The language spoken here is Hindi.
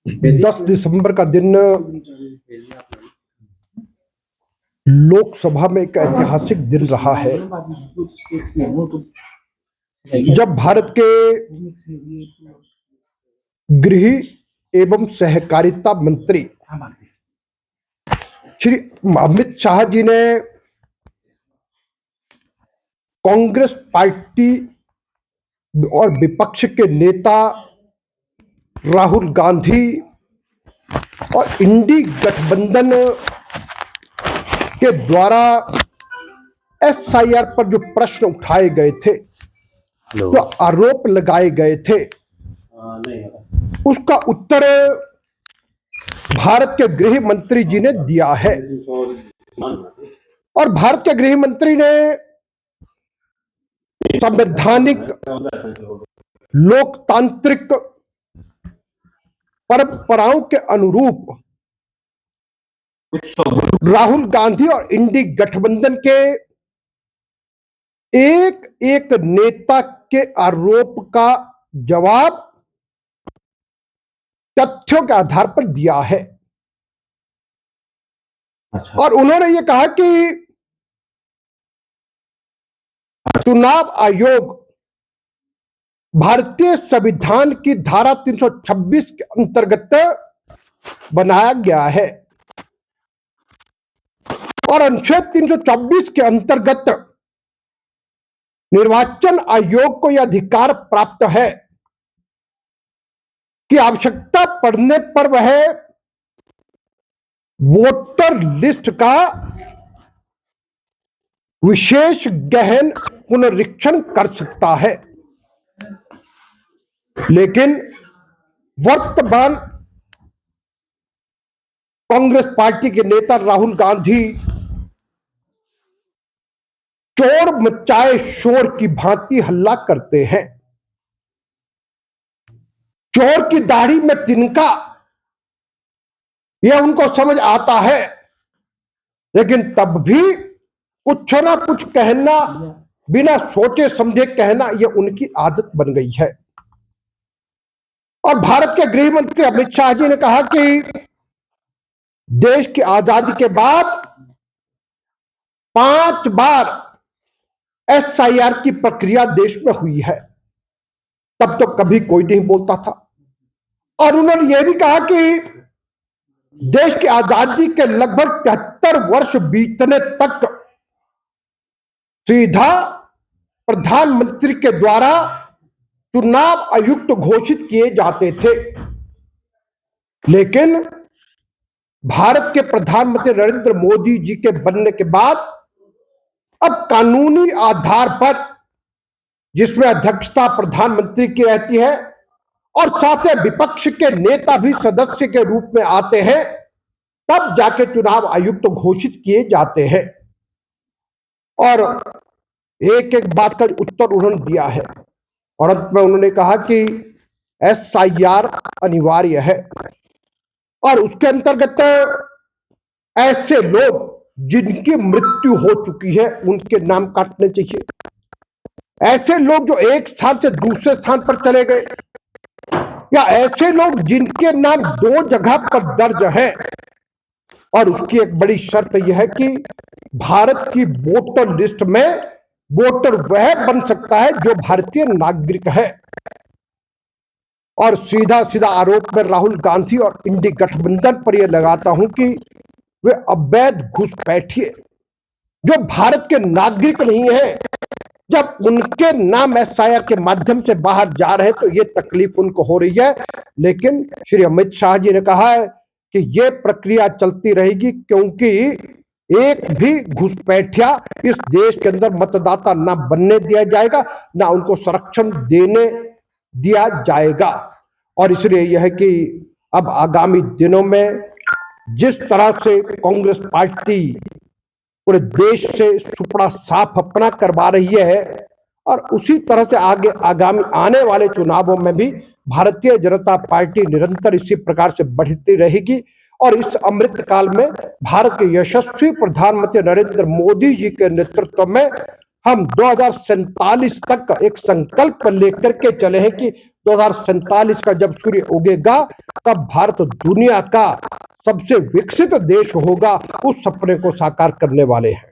10 दिसंबर का दिन लोकसभा में एक ऐतिहासिक दिन रहा है, जब भारत के गृह एवं सहकारिता मंत्री श्री अमित शाह जी ने कांग्रेस पार्टी और विपक्ष के नेता राहुल गांधी और इंडी गठबंधन के द्वारा एसआईआर पर जो प्रश्न उठाए गए थे, जो आरोप लगाए गए थे, उसका उत्तर भारत के गृह मंत्री जी ने दिया है। और भारत के गृह मंत्री ने संवैधानिक लोकतांत्रिक परंपराओं के अनुरूप राहुल गांधी और इंडी गठबंधन के एक एक नेता के आरोप का जवाब तथ्यों के आधार पर दिया है। अच्छा। और उन्होंने ये कहा कि चुनाव आयोग भारतीय संविधान की धारा 326 के अंतर्गत बनाया गया है और अनुच्छेद 324 के अंतर्गत निर्वाचन आयोग को यह अधिकार प्राप्त है कि आवश्यकता पड़ने पर वह वोटर लिस्ट का विशेष गहन पुनरीक्षण कर सकता है। लेकिन वर्तमान कांग्रेस पार्टी के नेता राहुल गांधी चोर मचाए शोर की भांति हल्ला करते हैं। चोर की दाढ़ी में तिनका, यह उनको समझ आता है, लेकिन तब भी कुछ ना कुछ कहना, बिना सोचे समझे कहना, यह उनकी आदत बन गई है। और भारत के गृह मंत्री अमित शाह जी ने कहा कि देश की आजादी के बाद 5 बार एसआईआर की प्रक्रिया देश में हुई है, तब तो कभी कोई नहीं बोलता था। और उन्होंने यह भी कहा कि देश की आजादी के लगभग 73 वर्ष बीतने तक सीधा प्रधानमंत्री के द्वारा चुनाव आयुक्त घोषित किए जाते थे। लेकिन भारत के प्रधानमंत्री नरेंद्र मोदी जी के बनने के बाद अब कानूनी आधार पर, जिसमें अध्यक्षता प्रधानमंत्री की रहती है और साथ ही विपक्ष के नेता भी सदस्य के रूप में आते हैं, तब जाके चुनाव आयुक्त घोषित किए जाते हैं। और एक एक बात का उत्तर उन्होंने दिया है और अंत में उन्होंने कहा कि एसआईआर अनिवार्य है और उसके अंतर्गत ऐसे लोग जिनकी मृत्यु हो चुकी है उनके नाम काटने चाहिए। ऐसे लोग जो एक स्थान से दूसरे स्थान पर चले गए, या ऐसे लोग जिनके नाम 2 जगह पर दर्ज है, और उसकी एक बड़ी शर्त यह है कि भारत की वोटर लिस्ट में वोटर वह बन सकता है जो भारतीय नागरिक है। और सीधा सीधा आरोप में राहुल गांधी और इंडी गठबंधन पर यह लगाता हूं कि वे अवैध घुसपैठिए जो भारत के नागरिक नहीं है, जब उनके नाम एसआईआर के माध्यम से बाहर जा रहे तो ये तकलीफ उनको हो रही है। लेकिन श्री अमित शाह जी ने कहा है कि ये प्रक्रिया चलती रहेगी, क्योंकि एक भी घुसपैठिया इस देश के अंदर मतदाता ना बनने दिया जाएगा, ना उनको संरक्षण देने दिया जाएगा। और इसलिए यह है कि अब आगामी दिनों में जिस तरह से कांग्रेस पार्टी पूरे देश से सुपड़ा साफ अपना करवा रही है, और उसी तरह से आगे आगामी आने वाले चुनावों में भी भारतीय जनता पार्टी निरंतर इसी प्रकार से बढ़ती रहेगी। और इस अमृत काल में भारत के यशस्वी प्रधानमंत्री नरेंद्र मोदी जी के नेतृत्व में हम 2047 तक एक संकल्प लेकर के चले हैं कि 2047 का जब सूर्य उगेगा तब भारत दुनिया का सबसे विकसित देश होगा, उस सपने को साकार करने वाले हैं।